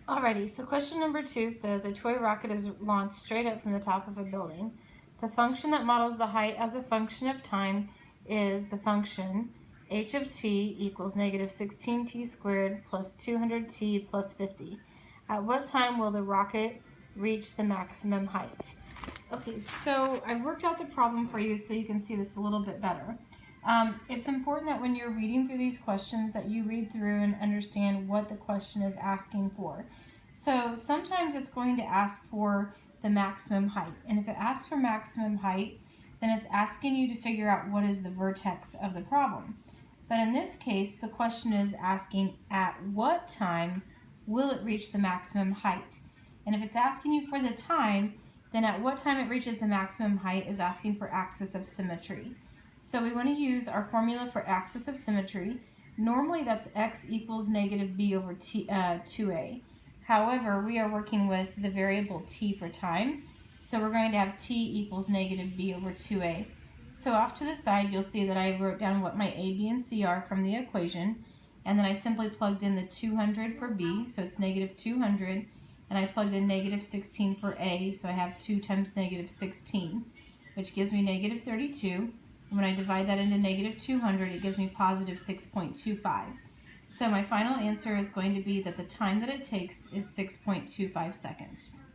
Alrighty, so question number 2 says a toy rocket is launched straight up from the top of a building. The function that models the height as a function of time is the function h of t equals negative 16t squared plus 200t plus 50. At what time will the rocket reach the maximum height? Okay, so I've worked out the problem for you so you can see this a little bit better. It's important that when you're reading through these questions that you read through and understand what the question is asking for. So sometimes it's going to ask for the maximum height, and if it asks for maximum height, then it's asking you to figure out what is the vertex of the problem. But in this case, the question is asking at what time will it reach the maximum height? And if it's asking you for the time, then at what time it reaches the maximum height is asking for axis of symmetry. So we want to use our formula for axis of symmetry. Normally that's x equals negative b over 2a. However, we are working with the variable t for time, so we're going to have t equals negative b over 2a. So off to the side, you'll see that I wrote down what my a, b, and c are from the equation, and then I simply plugged in the 200 for b, so it's negative 200, and I plugged in negative 16 for a, so I have 2 times negative 16, which gives me negative 32. And when I divide that into negative 200, it gives me positive 6.25. So my final answer is going to be that the time that it takes is 6.25 seconds.